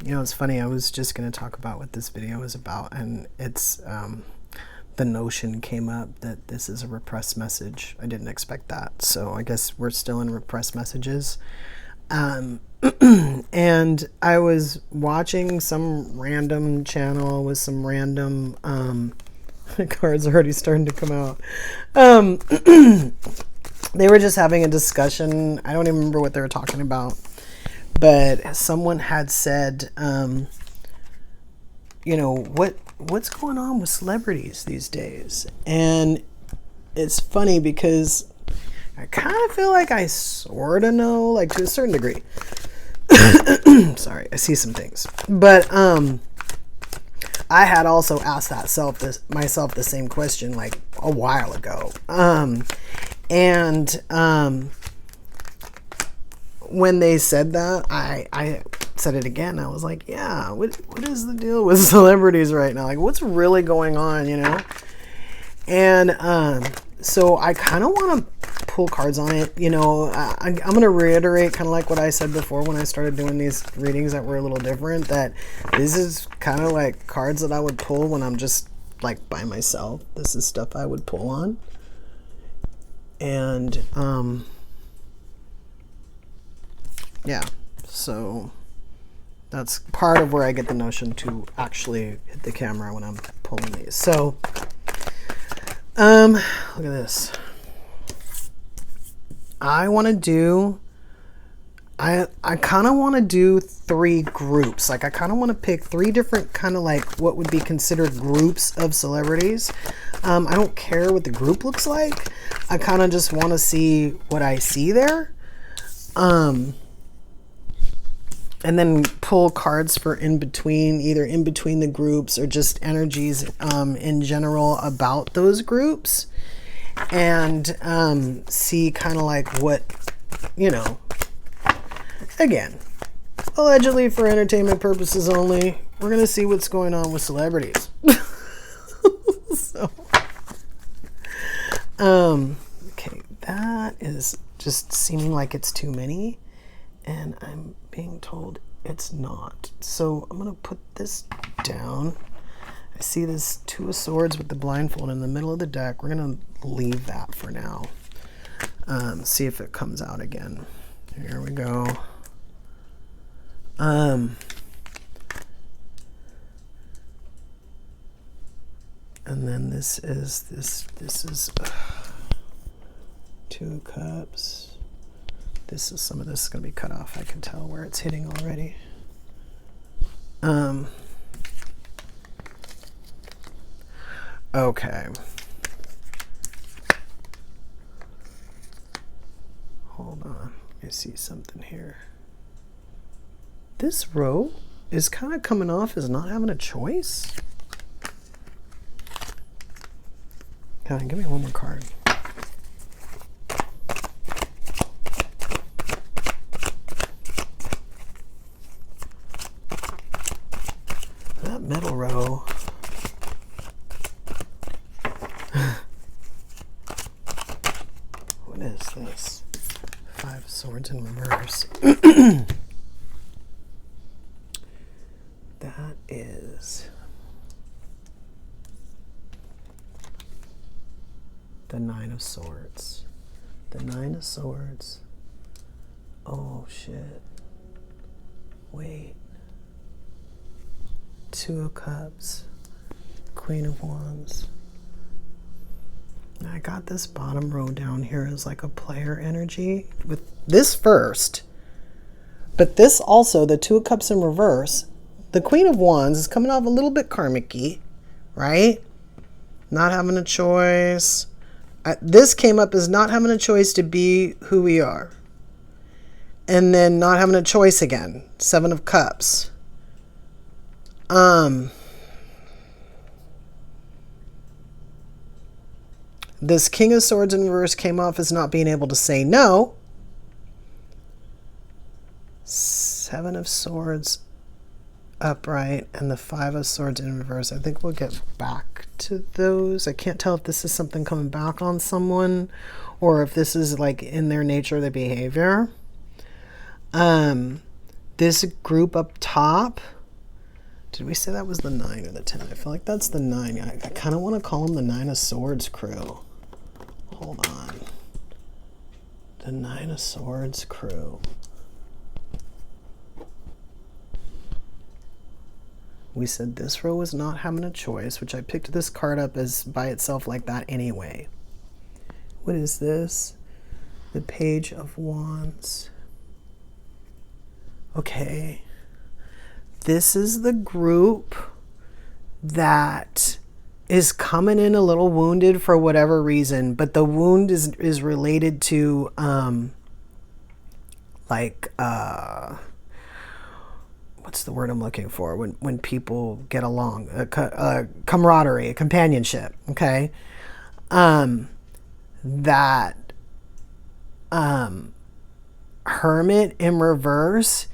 You know, it's funny. I was just going to talk about what this video is about, and it's the notion came up that this is a repressed message. I didn't expect that. So I guess we're still in repressed messages. And I was watching some random channel with some random cards already starting to come out. They were just having a discussion. I don't even remember what they were talking about, but someone had said, you know, what's going on with celebrities these days? And it's funny because I kind of feel like I sort of know, like to a certain degree. Sorry, I see some things. But I had also asked myself the same question like a while ago. When they said that, I said it again. I was like, yeah, what is the deal with celebrities right now? Like, what's really going on, you know? And so I kind of want to pull cards on it. You know, I'm going to reiterate kind of like what I said before when I started doing these readings that were a little different, that this is kind of like cards that I would pull when I'm just like by myself. This is stuff I would pull on. And yeah, so that's part of where I get the notion to actually hit the camera when I'm pulling these. So look at this. I kind of want to do 3 groups. Like I kind of want to pick 3 different kind of like what would be considered groups of celebrities. I don't care what the group looks like. I kind of just want to see what I see there. And then pull cards for in between, either in between the groups or just energies in general about those groups. And see kind of like what, you know, again, allegedly for entertainment purposes only, we're going to see what's going on with celebrities. So, okay, that is just seeming like it's too many, and I'm being told it's not. So I'm going to put this down. I see this 2 of Swords with the blindfold in the middle of the deck. We're going to leave that for now. See if it comes out again. Here we go. And then this is 2 of Cups. This is some of this is going to be cut off. I can tell where it's hitting already. Okay. Hold on. Let me see something here. This row is kind of coming off as not having a choice. Come on, give me one more card. That middle row. What is this? 5 of Swords in reverse. That is the 9 of Swords. The 9 of Swords. Oh shit. Wait. 2 of Cups. Queen of Wands. I got this bottom row down here as like a player energy with this first. But this also, the 2 of Cups in reverse. The Queen of Wands is coming off a little bit karmic-y, right? Not having a choice. This came up as not having a choice to be who we are. And then not having a choice again. 7 of Cups. This King of Swords in reverse came off as not being able to say no. 7 of Swords upright and the 5 of Swords in reverse. I think we'll get back to those. I can't tell if this is something coming back on someone or if this is like in their nature, their behavior. This group up top Did we say that was the 9 or the 10? I feel like that's the 9. I kind of want to call them the 9 of Swords crew. Hold on. The 9 of Swords crew. We said this row was not having a choice, which I picked this card up as by itself like that anyway. What is this? The Page of Wands. Okay. This is the group that is coming in a little wounded for whatever reason, but the wound is related to what's the word I'm looking for when people get along, camaraderie, companionship. Okay. That Hermit in reverse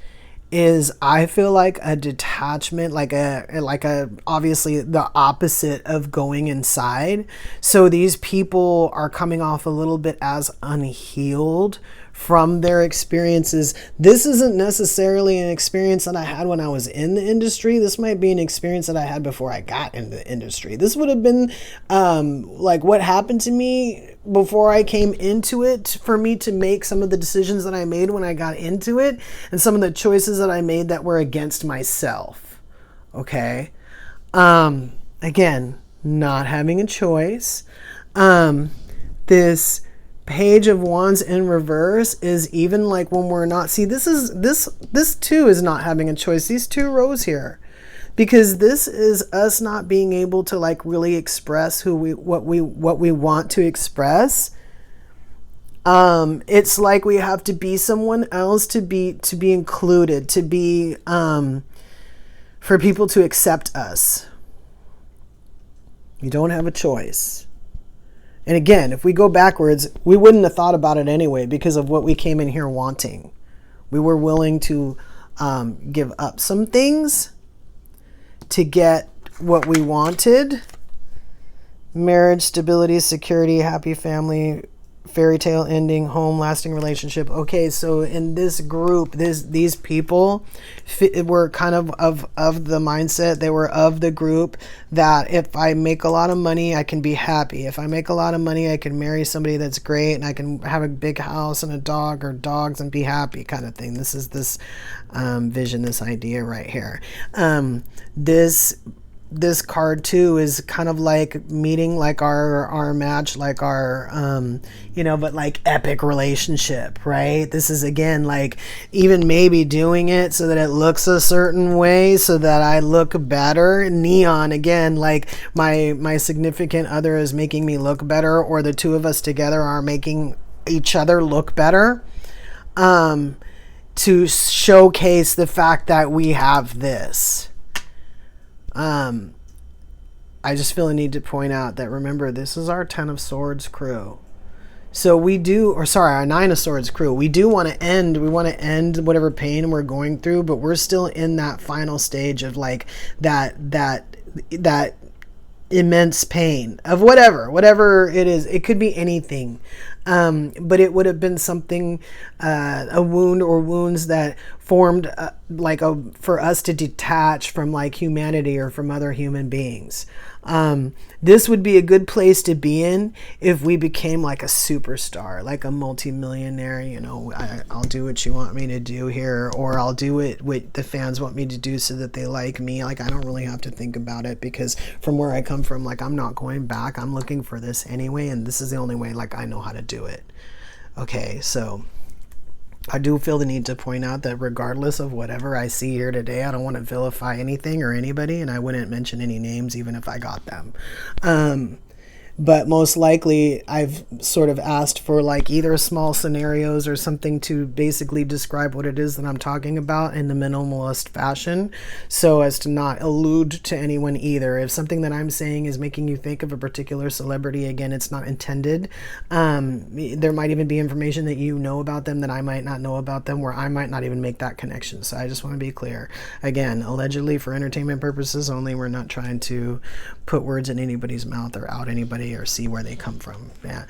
is, I feel like, a detachment, like a obviously the opposite of going inside. So these people are coming off a little bit as unhealed from their experiences. This isn't necessarily an experience that I had when I was in the industry. This might be an experience that I had before I got into the industry. This would have been like what happened to me before I came into it, for me to make some of the decisions that I made when I got into it, and some of the choices that I made that were against myself. Okay. Again, not having a choice. This Page of Wands in reverse is even like when we're not, see, this too is not having a choice. These 2 rows here, because this is us not being able to like really express what we want to express. It's like we have to be someone else to be included, to be for people to accept us. You don't have a choice. And again, if we go backwards, we wouldn't have thought about it anyway because of what we came in here wanting. We were willing to give up some things to get what we wanted. Marriage, stability, security, happy family, fairy tale ending, home, lasting relationship. Okay, so in this group, these people were kind of the mindset. They were of the group that if I make a lot of money, I can be happy. If I make a lot of money, I can marry somebody that's great, and I can have a big house and a dog or dogs and be happy, kind of thing. This is this vision, this idea right here. This card too is kind of like meeting like our match, like our but like epic relationship, right? This is again like even maybe doing it so that it looks a certain way so that I look better. Neon again, like my significant other is making me look better, or the 2 of us together are making each other look better, to showcase the fact that we have this. I just feel a need to point out that, remember, this is our 10 of Swords crew. So we do, our 9 of Swords crew. We want to end whatever pain we're going through, but we're still in that final stage of like that immense pain of whatever it is. It could be anything. But it would have been something, a wound or wounds that formed for us to detach from like humanity or from other human beings. This would be a good place to be in if we became like a superstar, like a multimillionaire. I'll do what you want me to do here, or I'll do what the fans want me to do so that they like me. Like, I don't really have to think about it, because from where I come from, like, I'm not going back. I'm looking for this anyway, and this is the only way like I know how to do it. Okay, so I do feel the need to point out that regardless of whatever I see here today, I don't want to vilify anything or anybody, and I wouldn't mention any names even if I got them. But most likely I've sort of asked for like either small scenarios or something to basically describe what it is that I'm talking about in the minimalist fashion, so as to not allude to anyone either. If something that I'm saying is making you think of a particular celebrity, again, it's not intended. There might even be information that you know about them that I might not know about them, where I might not even make that connection. So I just want to be clear. Again, allegedly for entertainment purposes only. We're not trying to put words in anybody's mouth or out anybody or see where they come from. Yeah.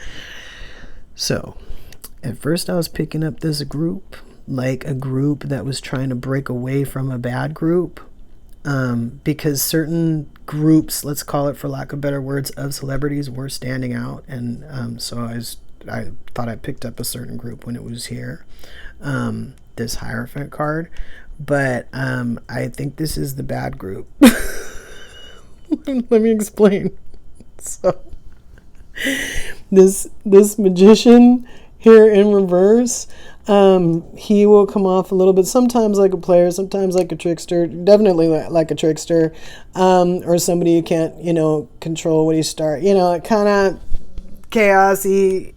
So at first I was picking up this group, like a group that was trying to break away from a bad group. because certain groups, let's call it for lack of better words, of celebrities were standing out. And so I thought I picked up a certain group when it was here, this Hierophant card. But I think this is the bad group. Let me explain. So this magician here in reverse, he will come off a little bit, sometimes like a player, sometimes like a trickster, definitely like a trickster, or somebody who can't, control what he starts, kind of chaosy,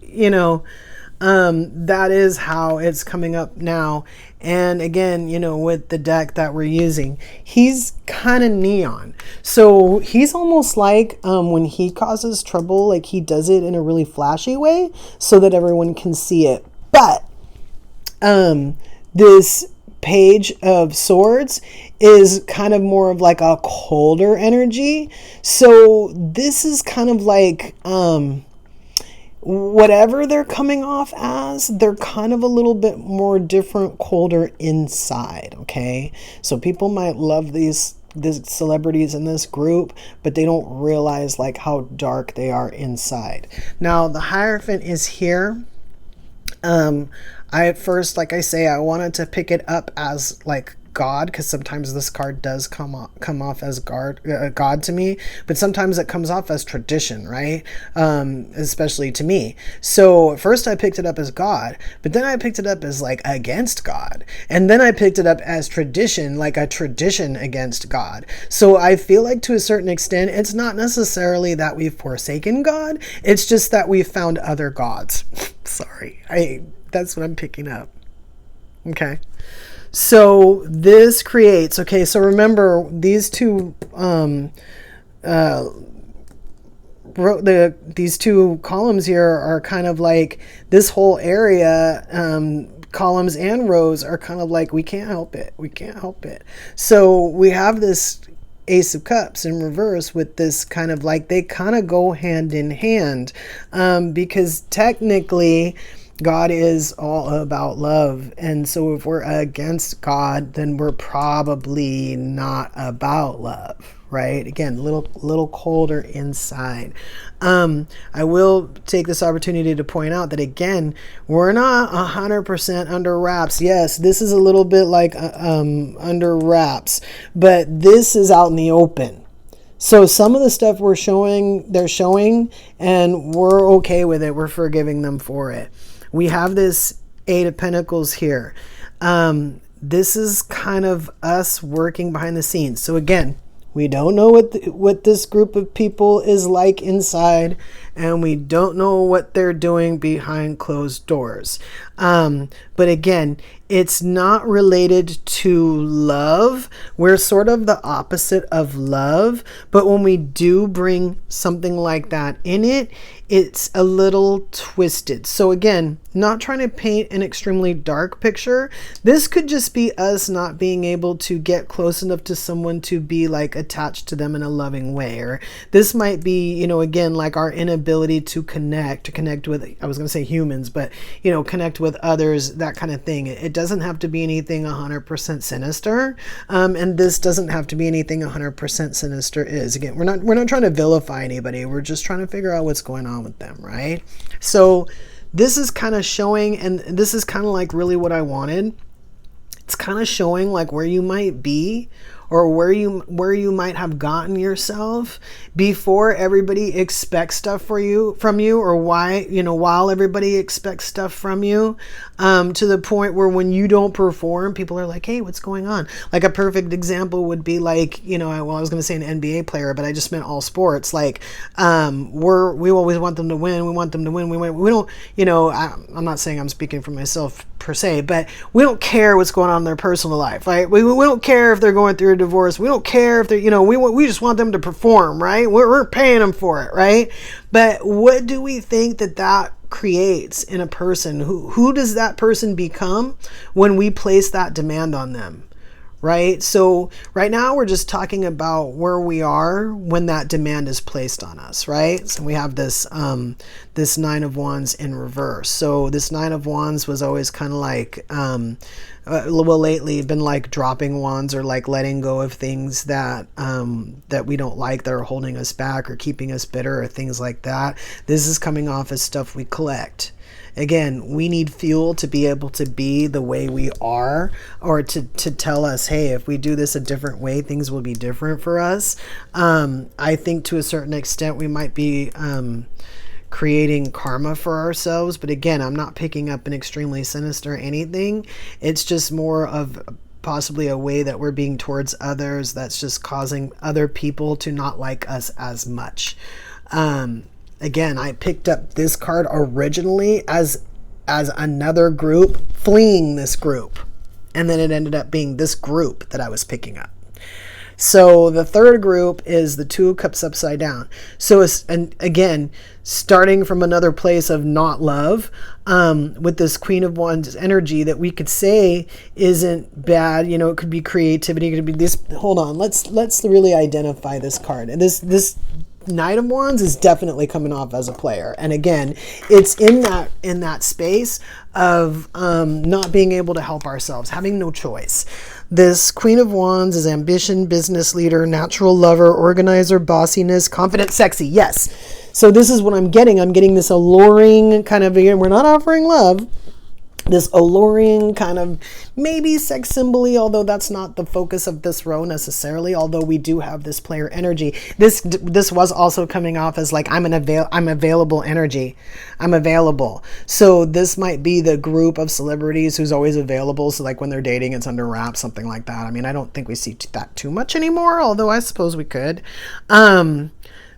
that is how it's coming up now. And again, with the deck that we're using, he's kind of neon. So he's almost like when he causes trouble, like he does it in a really flashy way so that everyone can see it. But this Page of Swords is kind of more of like a colder energy. So this is kind of like whatever they're coming off as, they're kind of a little bit more different, colder inside. Okay, so people might love these celebrities in this group, but they don't realize like how dark they are inside. Now the Hierophant is here. I at first, like I say, I wanted to pick it up as like God, because sometimes this card does come off as God to me, but sometimes it comes off as tradition, right? Especially to me. So at first I picked it up as God, but then I picked it up as like against God, and then I picked it up as tradition, like a tradition against God. So I feel like to a certain extent, it's not necessarily that we've forsaken God, it's just that we've found other gods. Sorry, that's what I'm picking up. Okay. So this creates, okay, so remember these two these two columns here are kind of like this whole area, columns and rows are kind of like we can't help it. So we have this Ace of Cups in reverse with this kind of like, they kind of go hand in hand, because technically God is all about love. And so if we're against God, then we're probably not about love, right? Again, little colder inside. I will take this opportunity to point out that, again, we're not 100% under wraps. Yes, this is a little bit like under wraps, but this is out in the open. So some of the stuff they're showing, and we're okay with it. We're forgiving them for it. We have this Eight of Pentacles here. This is kind of us working behind the scenes. So again, we don't know what this group of people is like inside, and we don't know what they're doing behind closed doors. But again, it's not related to love. We're sort of the opposite of love. But when we do bring something like that in it, it's a little twisted. So again, not trying to paint an extremely dark picture. This could just be us not being able to get close enough to someone to be like attached to them in a loving way. Or this might be, again, like our inability to connect with, I was going to say humans, but, connect with others, that kind of thing. It doesn't have to be anything 100% sinister. And this doesn't have to be anything 100% sinister is. Again, we're not trying to vilify anybody. We're just trying to figure out what's going on with them, right? So this is kind of showing, and this is kind of like really what I wanted. It's kind of showing like where you might be, or where you might have gotten yourself before everybody expects stuff from you, or while everybody expects stuff from you, to the point where when you don't perform, people are like, hey, what's going on? Like a perfect example would be like, I was going to say an NBA player, but I just meant all sports. Like, we always want them to win. We want them to win. We don't, I'm not saying I'm speaking for myself per se, but we don't care what's going on in their personal life. Right? We don't care if they're going through a divorce. We don't care if they're, we just want them to perform, right? We're paying them for it, right? But what do we think that creates in a person? Who does that person become when we place that demand on them, right? So right now we're just talking about where we are when that demand is placed on us, right? So we have this this Nine of Wands in reverse. So this Nine of Wands was always kind of like well, lately been like dropping wands or like letting go of things that that we don't like, that are holding us back or keeping us bitter or things like that. This is coming off as stuff we collect. Again, we need fuel to be able to be the way we are, or to tell us, hey, if we do this a different way, things will be different for us. I think to a certain extent we might be creating karma for ourselves. But again, I'm not picking up an extremely sinister anything. It's just more of possibly a way that we're being towards others that's just causing other people to not like us as much. Again, I picked up this card originally as another group fleeing this group. And then it ended up being this group that I was picking up. So the third group is the Two of Cups upside down. So it's, and again, starting from another place of not love, with this Queen of Wands energy that we could say isn't bad. You know, it could be creativity. It could be this. Hold on. Let's really identify this card. And this Knight of Wands is definitely coming off as a player. And again, it's in that space of not being able to help ourselves, having no choice. This Queen of Wands is ambition, business leader, natural lover, organizer, bossiness, confident, sexy. Yes. So this is what I'm getting. I'm getting this alluring kind of, again, we're not offering love. This alluring kind of maybe sex symbol-y, although that's not the focus of this row necessarily, although we do have this player energy. This was also coming off as like I'm available energy. I'm available. So this might be the group of celebrities who's always available. So like when they're dating, it's under wraps, something like that. I mean, I don't think we see that too much anymore, although I suppose we could.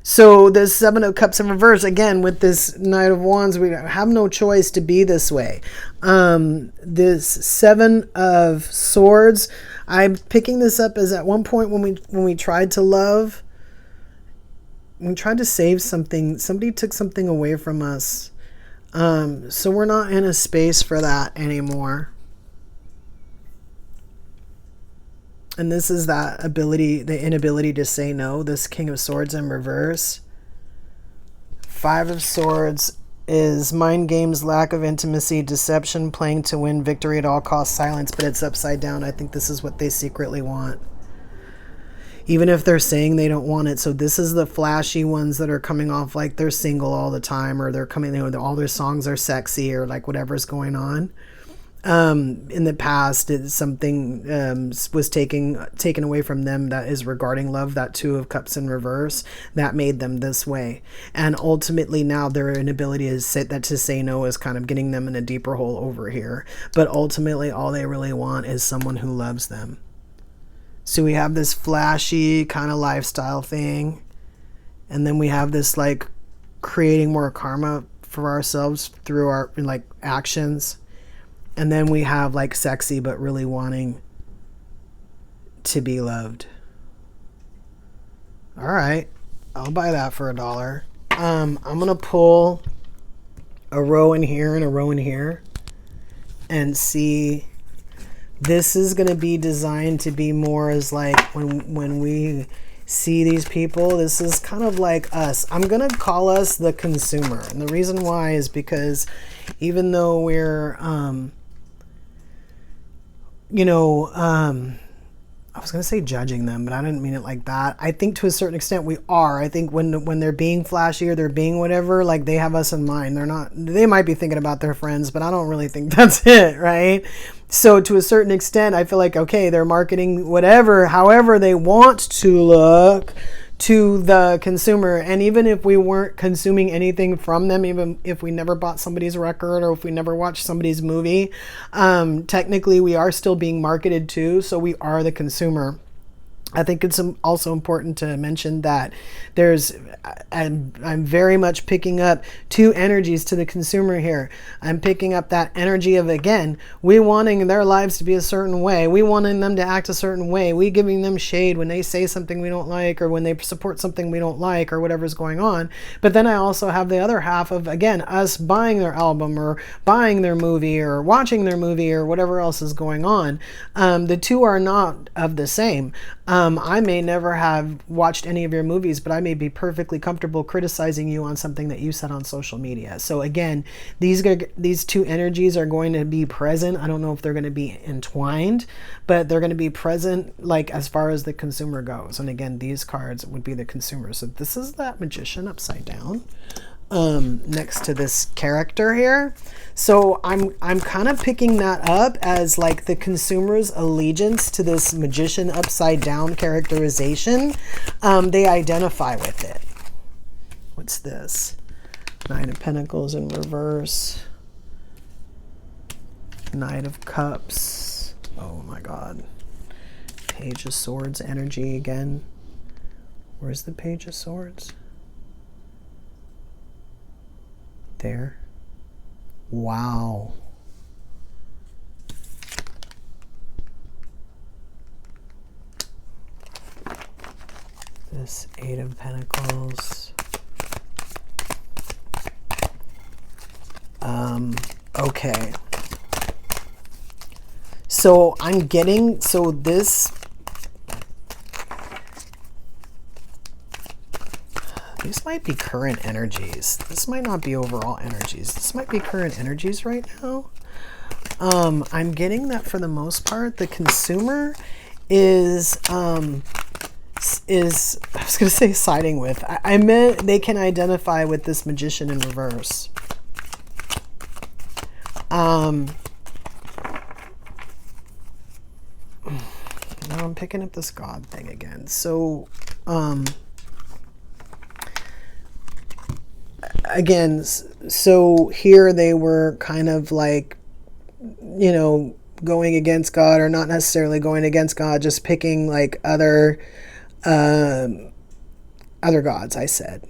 So the Seven of Cups in reverse, again, with this Knight of Wands, we have no choice to be this way. This Seven of Swords, I'm picking this up as at one point when we tried to love, we tried to save something, somebody took something away from us. So we're not in a space for that anymore. And this is that ability, the inability to say no, this King of Swords in reverse. Five of Swords is mind games, lack of intimacy, deception, playing to win, victory at all costs, silence, but it's upside down. I think this is what they secretly want, even if they're saying they don't want it. So this is the flashy ones that are coming off like they're single all the time, or they're coming, you know, all their songs are sexy, or like whatever's going on. In the past, something was taken away from them that is regarding love, that Two of Cups in reverse, that made them this way. And ultimately now their inability to say no is kind of getting them in a deeper hole over here. But ultimately all they really want is someone who loves them. So we have this flashy kind of lifestyle thing, and then we have this like creating more karma for ourselves through our like actions. And then we have like sexy, but really wanting to be loved. All right. I'll buy that for $1. I'm going to pull a row in here and a row in here and see. This is going to be designed to be more as like when we see these people, this is kind of like us. I'm going to call us the consumer. And the reason why is because even though we're, I was going to say judging them, but I didn't mean it like that. I think to a certain extent we are. I think when they're being flashy or they're being whatever, like they have us in mind. They might be thinking about their friends, but I don't really think that's it, right? So to a certain extent, I feel like, okay, they're marketing whatever, however they want to look to the consumer. And even if we weren't consuming anything from them, even if we never bought somebody's record or if we never watched somebody's movie, technically we are still being marketed to, so we are the consumer. I think it's also important to mention that I'm very much picking up two energies to the consumer here. I'm picking up that energy of, again, we wanting their lives to be a certain way. We wanting them to act a certain way. We giving them shade when they say something we don't like, or when they support something we don't like, or whatever's going on. But then I also have the other half of, again, us buying their album or buying their movie or watching their movie or whatever else is going on. The two are not of the same. I may never have watched any of your movies, but I may be perfectly comfortable criticizing you on something that you said on social media. So again, these two energies are going to be present. I don't know if they're going to be entwined, but they're going to be present, like, as far as the consumer goes. And again, these cards would be the consumer. So this is that Magician upside down, next to this character here. So I'm kind of picking that up as like the consumer's allegiance to this Magician upside down characterization. They identify with it. What's this? Nine of Pentacles in reverse. Knight of Cups. Oh my God. Page of Swords energy again. Where's the Page of Swords? There. Wow. This Eight of Pentacles. Okay. So I'm getting, so this, these might be current energies. This might not be overall energies. This might be current energies right now. I'm getting that for the most part, the consumer is I was going to say siding with. I meant they can identify with this Magician in reverse. Now I'm picking up this God thing again. So, again, so here they were kind of like, you know, going against God, or not necessarily going against God, just picking like other gods, I said.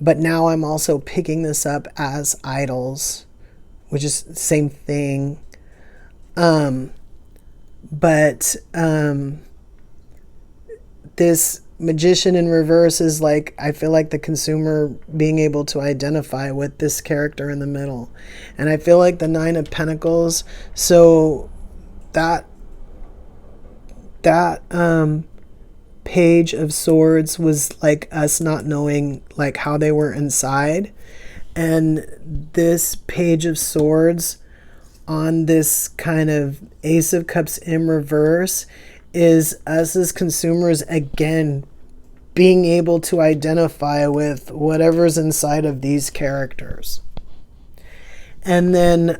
But now I'm also picking this up as idols, which is the same thing. But this Magician in reverse is like, I feel like the consumer being able to identify with this character in the middle. And I feel like the Nine of Pentacles, so that Page of Swords was like us not knowing like how they were inside. And this Page of Swords on this kind of Ace of Cups in reverse is us as consumers, again, being able to identify with whatever's inside of these characters. And then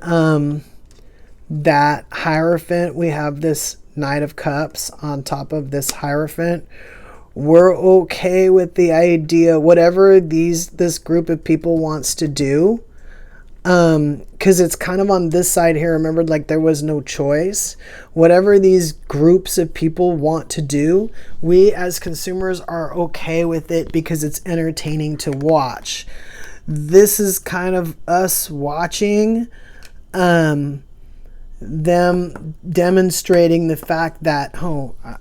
that Hierophant, we have this Knight of Cups on top of this Hierophant. We're okay with the idea, whatever this group of people wants to do. Because it's kind of on this side here. Remember, like, there was no choice. Whatever these groups of people want to do, we as consumers are okay with it because it's entertaining to watch. This is kind of us watching them demonstrating the fact that,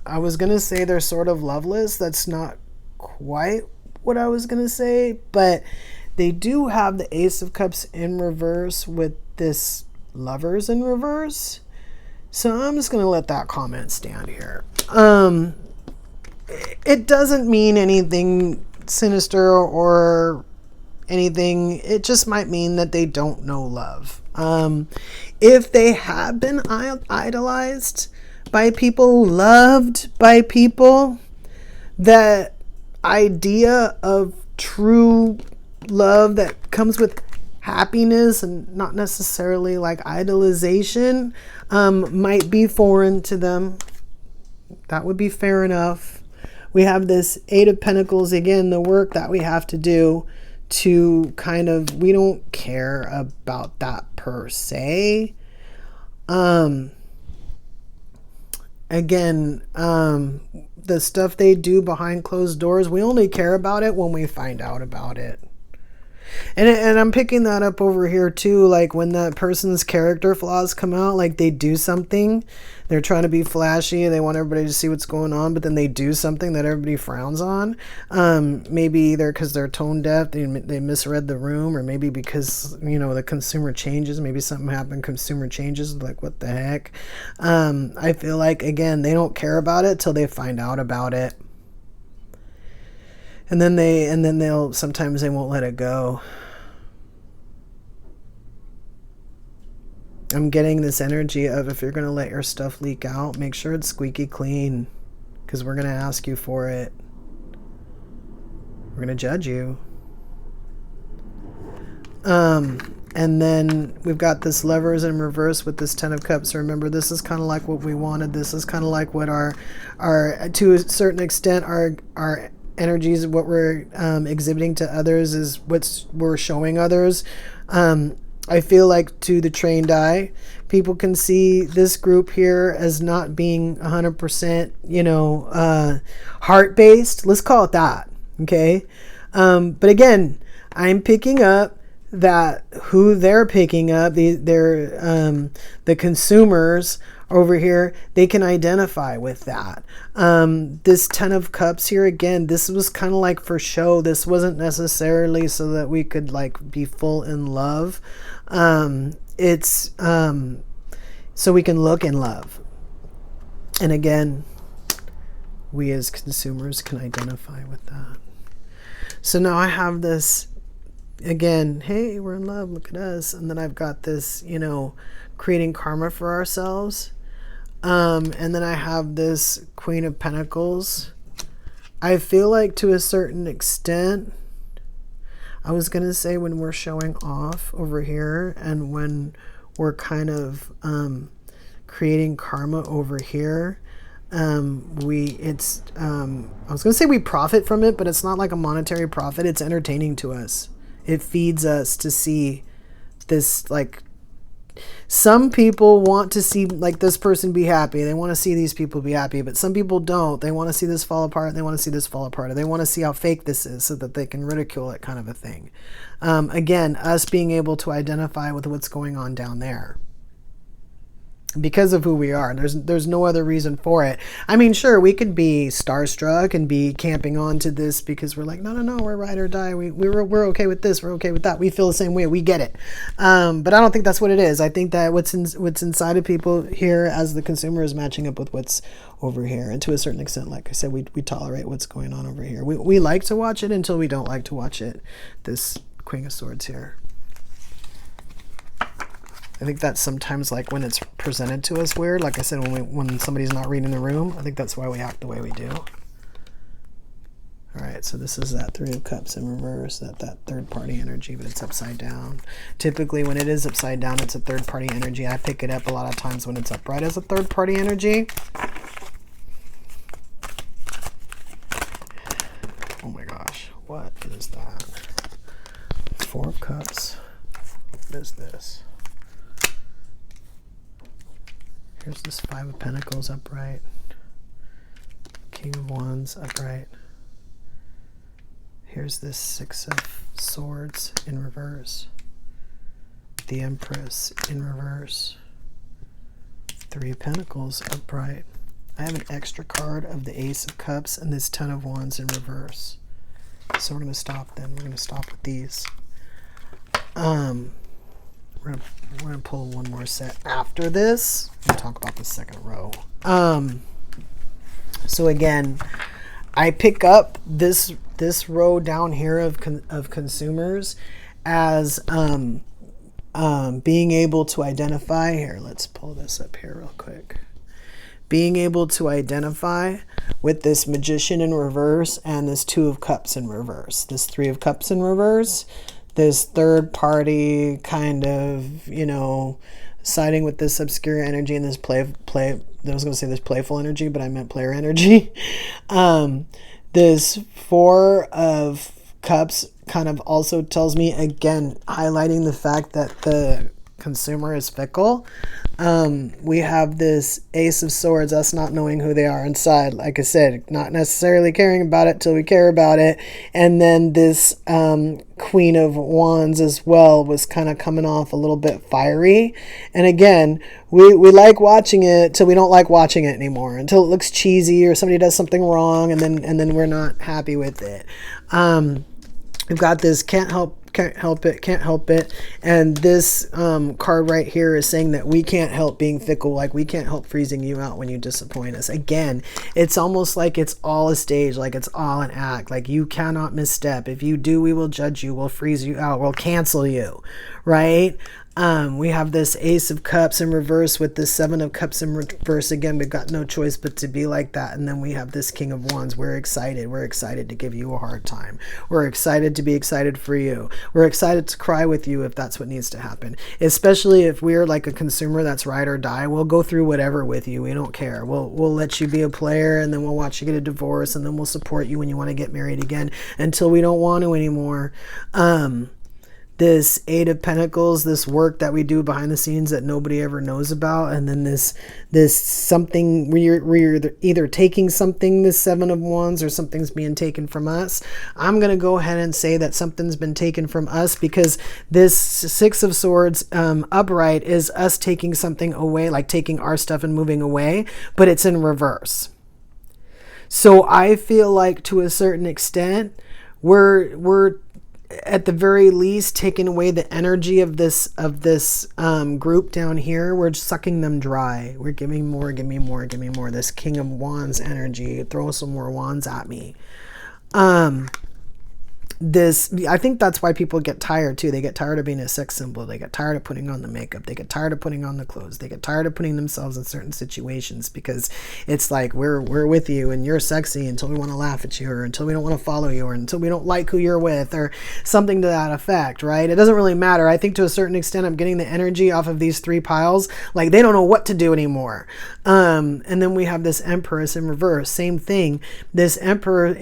I was going to say they're sort of loveless. That's not quite what I was going to say, but they do have the Ace of Cups in reverse with this Lovers in reverse. So I'm just going to let that comment stand here. It doesn't mean anything sinister or anything. It just might mean that they don't know love. If they have been idolized by people, loved by people, that idea of true love that comes with happiness and not necessarily like idolization, might be foreign to them. That would be fair enough. We have this Eight of Pentacles, again, the work that we have to do to kind of, we don't care about that per se. again, the stuff they do behind closed doors, we only care about it when we find out about it. And I'm picking that up over here too. Like when that person's character flaws come out, like they do something, they're trying to be flashy, they want everybody to see what's going on, but then they do something that everybody frowns on. Maybe either because they're tone deaf, they misread the room, or maybe because, you know, the consumer changes. Maybe something happened, consumer changes, like what the heck. I feel like, again, they don't care about it till they find out about it. And then they'll sometimes they won't let it go. I'm getting this energy of, if you're going to let your stuff leak out, make sure it's squeaky clean, because we're going to ask you for it. We're going to judge you. And then we've got this Lovers in reverse with this Ten of Cups. So remember, this is kind of like what we wanted. This is kind of like what our to a certain extent, our energies, what we're exhibiting to others is what we're showing others. I feel like, to the trained eye, people can see this group here as not being 100%, you know, heart-based. Let's call it that, okay? But again, I'm picking up that who they're picking up, the consumers over here, they can identify with that. This Ten of Cups here, again, this was kind of like for show. This wasn't necessarily so that we could like be full in love. It's so we can look in love. And again, we as consumers can identify with that. So now I have this, again, hey, we're in love, look at us. And then I've got this, you know, creating karma for ourselves. And then I have this Queen of Pentacles. I feel like, to a certain extent, I was going to say when we're showing off over here and when we're kind of creating karma over here, I was going to say we profit from it, but it's not like a monetary profit. It's entertaining to us. It feeds us to see this, like, some people want to see like this person be happy. They want to see these people be happy, but some people don't. They want to see this fall apart. They want to see this fall apart. Or they want to see how fake this is so that they can ridicule it, kind of a thing. Again, us being able to identify with what's going on down there. Because of who we are. There's no other reason for it. I mean, sure, we could be starstruck and be camping on to this because we're like, no, we're ride or die. We're okay with this. We're okay with that. We feel the same way. We get it. But I don't think that's what it is. I think that what's inside of people here as the consumer is matching up with what's over here. And to a certain extent, like I said, we tolerate what's going on over here. We like to watch it until we don't like to watch it. This Queen of Swords here. I think that's sometimes like when it's presented to us weird. Like I said, when somebody's not reading the room, I think that's why we act the way we do. All right, so this is that Three of Cups in reverse, that third party energy, but it's upside down. Typically, when it is upside down, it's a third party energy. I pick it up a lot of times when it's upright as a third party energy. Oh my gosh, what is that? Four of Cups. What is this? Here's this Five of Pentacles upright. King of Wands upright. Here's this Six of Swords in reverse. The Empress in reverse. Three of Pentacles upright. I have an extra card of the Ace of Cups and this Ten of Wands in reverse. So we're going to stop then. We're going to stop with these. We're gonna pull one more set after this. We'll talk about the second row. So again, I pick up this row down here of consumers as being able to identify. Here, let's pull this up here real quick. Being able to identify with this Magician in reverse and this Two of Cups in reverse. This Three of Cups in reverse. This third party kind of, you know, siding with this obscure energy and this play. I was going to say this playful energy, but I meant player energy. This Four of Cups kind of also tells me, again, highlighting the fact that the consumer is fickle. We have this Ace of Swords, us not knowing who they are inside. Like I said, not necessarily caring about it till we care about it. And then this Queen of Wands as well was kind of coming off a little bit fiery. And again, we like watching it till we don't like watching it anymore, until it looks cheesy or somebody does something wrong, and then we're not happy with it. We've got this can't help it. And this card right here is saying that we can't help being fickle, like we can't help freezing you out when you disappoint us. Again, it's almost like it's all a stage, like it's all an act, like you cannot misstep. If you do, we will judge you, we'll freeze you out, we'll cancel you, right? We have this Ace of Cups in reverse with this Seven of Cups in reverse. Again, we've got no choice but to be like that. And then we have this King of Wands. We're excited. We're excited to give you a hard time. We're excited to be excited for you. We're excited to cry with you if that's what needs to happen. Especially if we're like a consumer that's ride or die. We'll go through whatever with you. We don't care. We'll let you be a player, and then we'll watch you get a divorce, and then we'll support you when you want to get married again until we don't want to anymore. This Eight of Pentacles, this work that we do behind the scenes that nobody ever knows about, and then this something where you're either taking something, this Seven of Wands, or something's being taken from us. I'm going to go ahead and say that something's been taken from us, because this Six of Swords upright is us taking something away, like taking our stuff and moving away, but it's in reverse. So I feel like to a certain extent, we're at the very least taking away the energy of this group down here. We're sucking them dry. We're giving more, give me more, give me more. This King of Wands energy, throw some more wands at me. I think that's why people get tired too. They get tired of being a sex symbol. They get tired of putting on the makeup. They get tired of putting on the clothes. They get tired of putting themselves in certain situations, because it's like we're with you and you're sexy until we want to laugh at you, or until we don't want to follow you, or until we don't like who you're with, or something to that effect, right? It doesn't really matter. I think to a certain extent I'm getting the energy off of these three piles, like they don't know what to do anymore. And then we have this Empress in reverse. Same thing. This Empress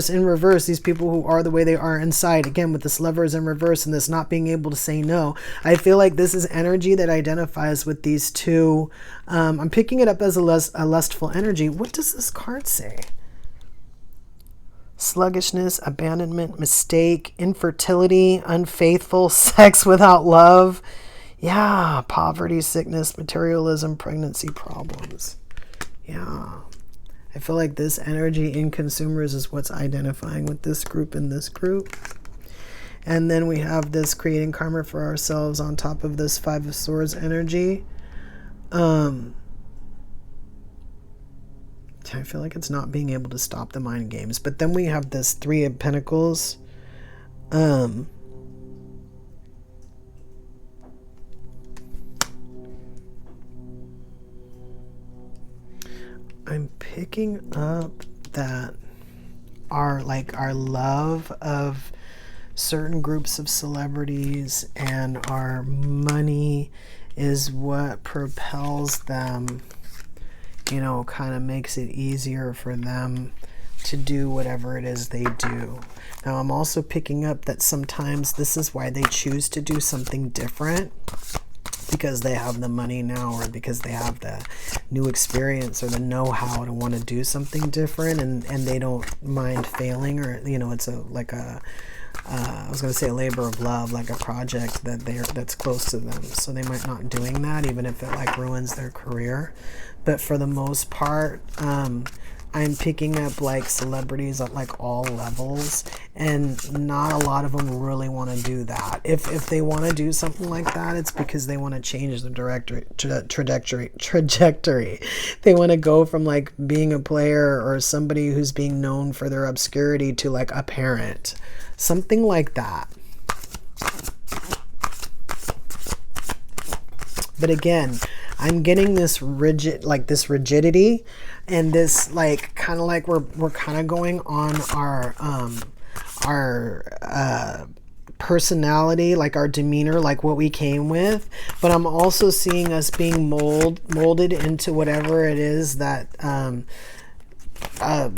in reverse, these people who are the way they are inside, again with this Lovers in reverse and this not being able to say no. I feel like this is energy that identifies with these two. I'm picking it up as a lustful energy. What does this card say? Sluggishness, abandonment, mistake, infertility, unfaithful, sex without love. Yeah, poverty, sickness, materialism, pregnancy problems. Yeah. I feel like this energy in consumers is what's identifying with this group and this group. And then we have this creating karma for ourselves on top of this Five of Swords energy. I feel like it's not being able to stop the mind games. But then we have this Three of Pentacles. I'm picking up that our love of certain groups of celebrities and our money is what propels them, you know, kind of makes it easier for them to do whatever it is they do. Now, I'm also picking up that sometimes this is why they choose to do something different, because they have the money now, or because they have the new experience or the know-how to want to do something different, and they don't mind failing, or, you know, it's I was going to say a labor of love, like a project that's close to them. So they might not doing that, even if it like ruins their career. But for the most part, I'm picking up like celebrities at like all levels, and not a lot of them really want to do that. If they want to do something like that, it's because they want to change the trajectory. They want to go from like being a player or somebody who's being known for their obscurity to like a parent, something like that. But again, I'm getting this rigidity, and this like kind of like we're kind of going on our personality, like our demeanor, like what we came with. But I'm also seeing us being molded into whatever it is that a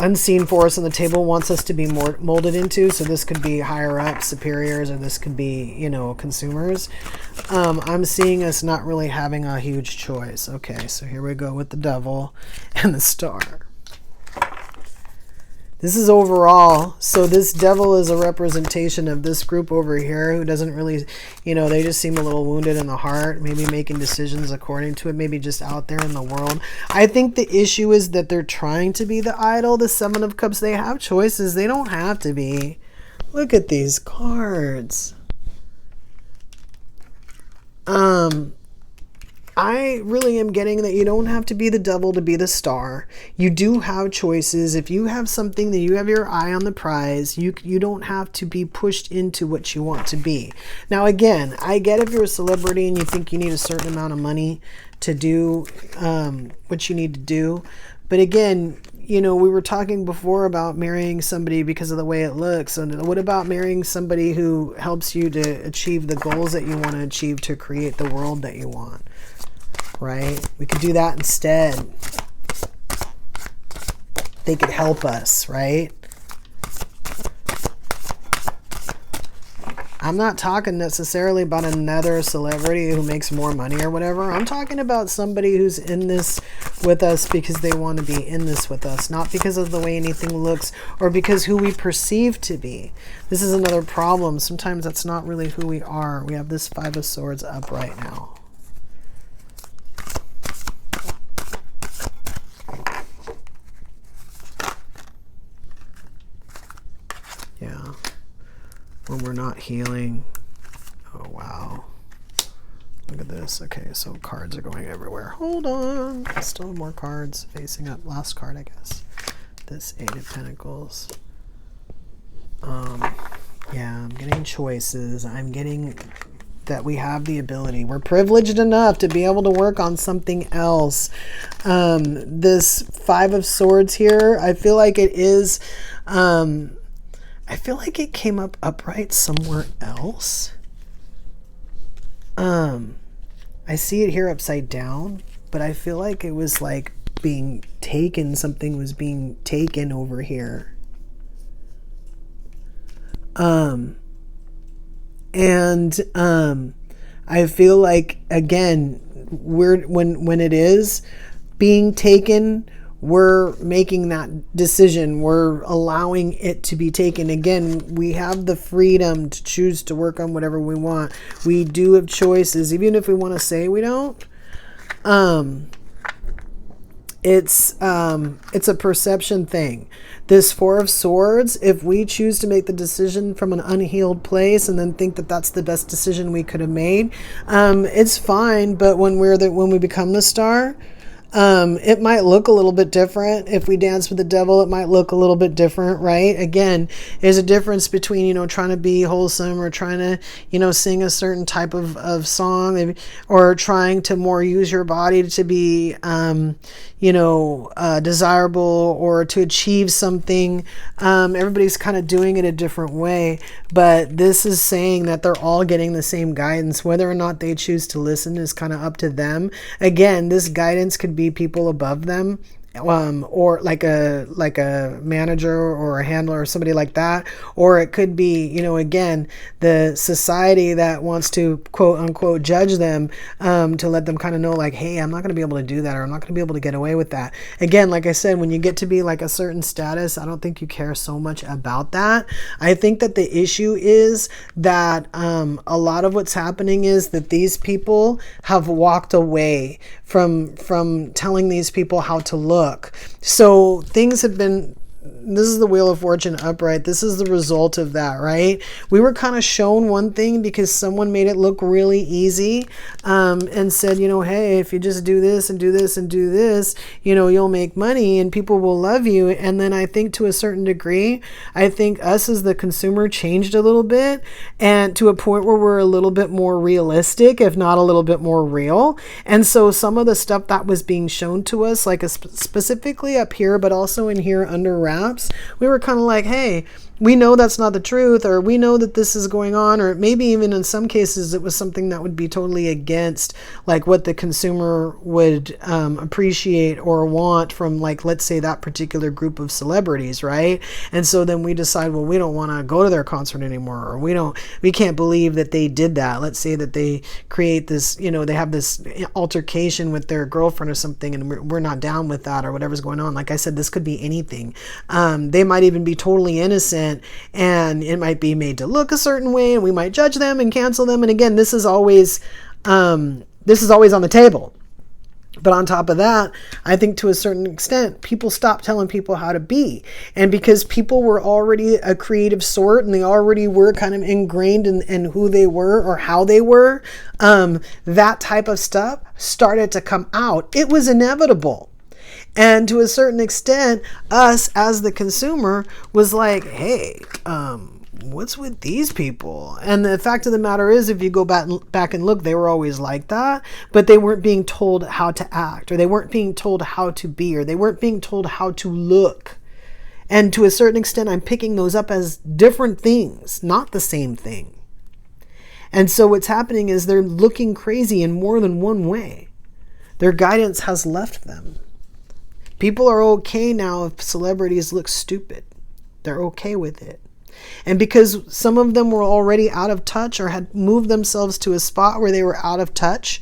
unseen force on the table wants us to be more molded into. So this could be higher up, superiors, or this could be, you know, consumers. I'm seeing us not really having a huge choice. Okay, so here we go with the devil and the star. This is overall. So this devil is a representation of this group over here who doesn't really, you know, they just seem a little wounded in the heart, maybe making decisions according to it, maybe just out there in the world. I think the issue is that they're trying to be the idol. The Seven of Cups, they have choices. They don't have to be. Look at these cards. I really am getting that you don't have to be the devil to be the star. You do have choices. If you have something that you have your eye on the prize, you don't have to be pushed into what you want to be. Now, again, I get if you're a celebrity and you think you need a certain amount of money to do what you need to do. But again, you know, we were talking before about marrying somebody because of the way it looks. And what about marrying somebody who helps you to achieve the goals that you want to achieve to create the world that you want? Right? We could do that instead. They could help us, right? I'm not talking necessarily about another celebrity who makes more money or whatever. I'm talking about somebody who's in this with us because they want to be in this with us, not because of the way anything looks or because who we perceive to be. This is another problem. Sometimes that's not really who we are. We have this Five of Swords up right now. Yeah. When we're not healing. Oh, wow. Look at this. Okay, so cards are going everywhere. Hold on. Still more cards facing up. Last card, I guess. This Eight of Pentacles. Yeah, I'm getting choices. I'm getting that we have the ability. We're privileged enough to be able to work on something else. This Five of Swords here, I feel like it is... I feel like it came up upright somewhere else. I see it here upside down, but I feel like it was like being taken. Something was being taken over here. I feel like, again, when it is being taken, we're making that decision. We're allowing it to be taken. Again, we have the freedom to choose to work on whatever we want. We do have choices, even if we want to say we don't. It's a perception thing. This Four of Swords, if we choose to make the decision from an unhealed place and then think that that's the best decision we could have made, it's fine. But when we become the star, it might look a little bit different. If we dance with the devil, it might look a little bit different, right? Again, there's a difference between, you know, trying to be wholesome or trying to, you know, sing a certain type of song, or trying to more use your body to be, desirable or to achieve something. Everybody's kind of doing it a different way, but this is saying that they're all getting the same guidance. Whether or not they choose to listen is kind of up to them. Again, this guidance could be people above them, or like a manager or a handler or somebody like that, or it could be, you know, again, the society that wants to quote unquote judge them, to let them kind of know like, hey, I'm not going to be able to do that, or I'm not going to be able to get away with that. Again, like I said, when you get to be like a certain status, I don't think you care so much about that. I think that the issue is that a lot of what's happening is that these people have walked away from telling these people how to look. So things have been, this is the Wheel of Fortune upright. This is the result of that, right? We were kind of shown one thing because someone made it look really easy, and said, you know, hey, if you just do this and do this and do this, you know, you'll make money and people will love you. And then I think to a certain degree, I think us as the consumer changed a little bit, and to a point where we're a little bit more realistic, if not a little bit more real. And so some of the stuff that was being shown to us, like specifically up here, but also in here under wraps, we were kind of like, hey, we know that's not the truth, or we know that this is going on, or maybe even in some cases it was something that would be totally against like what the consumer would appreciate or want from, like, let's say that particular group of celebrities, right? And so then we decide, well, we don't want to go to their concert anymore, or we can't believe that they did that. Let's say that they create this, you know, they have this altercation with their girlfriend or something, and we're not down with that, or whatever's going on. Like I said, this could be anything. They might even be totally innocent, and it might be made to look a certain way, and we might judge them and cancel them. And again, this is always on the table. But on top of that, I think to a certain extent, people stopped telling people how to be. And because people were already a creative sort, and they already were kind of ingrained in who they were or how they were, that type of stuff started to come out. It was inevitable. And to a certain extent, us as the consumer was like, hey, what's with these people? And the fact of the matter is, if you go back and look, they were always like that, but they weren't being told how to act, or they weren't being told how to be, or they weren't being told how to look. And to a certain extent, I'm picking those up as different things, not the same thing. And so what's happening is they're looking crazy in more than one way. Their guidance has left them. People are okay now if celebrities look stupid. They're okay with it. And because some of them were already out of touch, or had moved themselves to a spot where they were out of touch,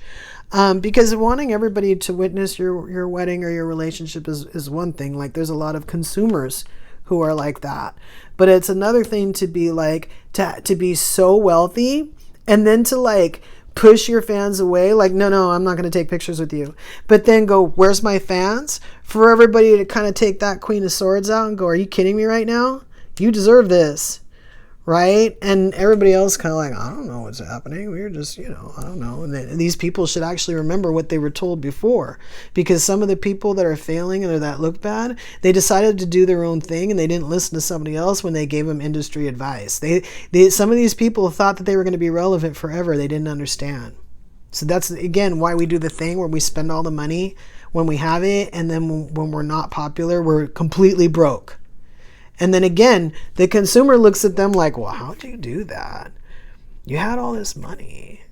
because wanting everybody to witness your wedding or your relationship is one thing. Like, there's a lot of consumers who are like that. But it's another thing to be like, to be so wealthy and then to like push your fans away, like, no, I'm not going to take pictures with you. But then go, where's my fans? For everybody to kind of take that Queen of Swords out and go, are you kidding me right now? You deserve this, right? And everybody else kind of like, I don't know what's happening. We're just, I don't know. And these people should actually remember what they were told before, because some of the people that are failing and that look bad, they decided to do their own thing, and they didn't listen to somebody else when they gave them industry advice. Some of these people thought that they were going to be relevant forever. They didn't understand. So that's, again, why we do the thing where we spend all the money when we have it, and then when we're not popular, we're completely broke. And then again, the consumer looks at them like, well, how'd you do that? You had all this money.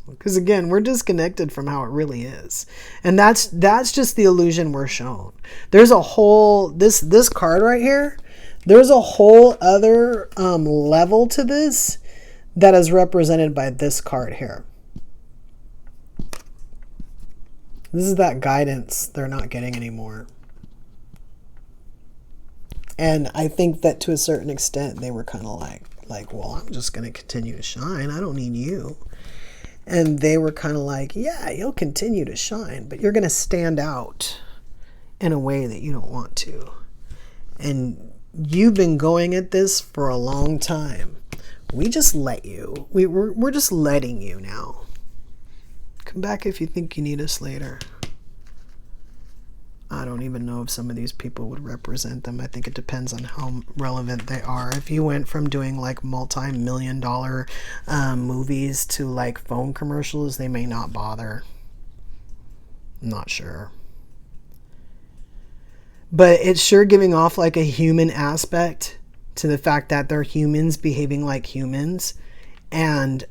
Because again, we're disconnected from how it really is. And that's just the illusion we're shown. There's a whole, this card right here, there's a whole other level to this that is represented by this card here. This is that guidance they're not getting anymore. And I think that to a certain extent, they were kind of like, well, I'm just going to continue to shine. I don't need you. And they were kind of like, yeah, you'll continue to shine, but you're going to stand out in a way that you don't want to. And you've been going at this for a long time. We just let you. We're just letting you now. Come back if you think you need us later. I don't even know if some of these people would represent them. I think it depends on how relevant they are. If you went from doing like multi-million-dollar movies to like phone commercials, they may not bother. I'm not sure. But it's sure giving off like a human aspect to the fact that they're humans behaving like humans. And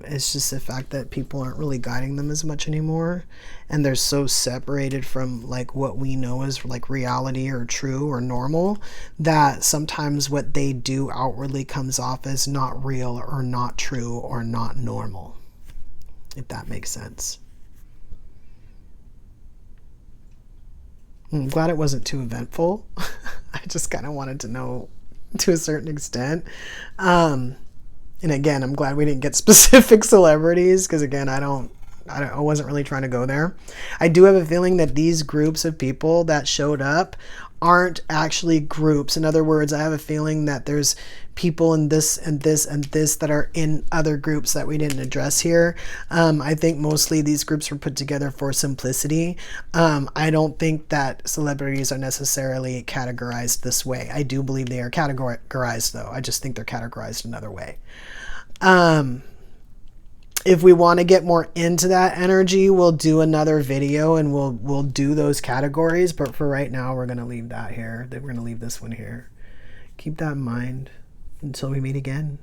it's just the fact that people aren't really guiding them as much anymore, and they're so separated from like what we know as like reality or true or normal, that sometimes what they do outwardly comes off as not real or not true or not normal, if that makes sense. I'm glad it wasn't too eventful. I just kind of wanted to know to a certain extent. And again, I'm glad we didn't get specific celebrities, because again, I wasn't really trying to go there. I do have a feeling that these groups of people that showed up aren't actually groups. In other words, I have a feeling that there's people in this and this and this that are in other groups that we didn't address here. I think mostly these groups were put together for simplicity. I don't think that celebrities are necessarily categorized this way. I do believe they are categorized, though. I just think they're categorized another way. If we want to get more into that energy, we'll do another video and we'll do those categories. But for right now, we're going to leave that here. We're going to leave this one here. keep that in mind until we meet again.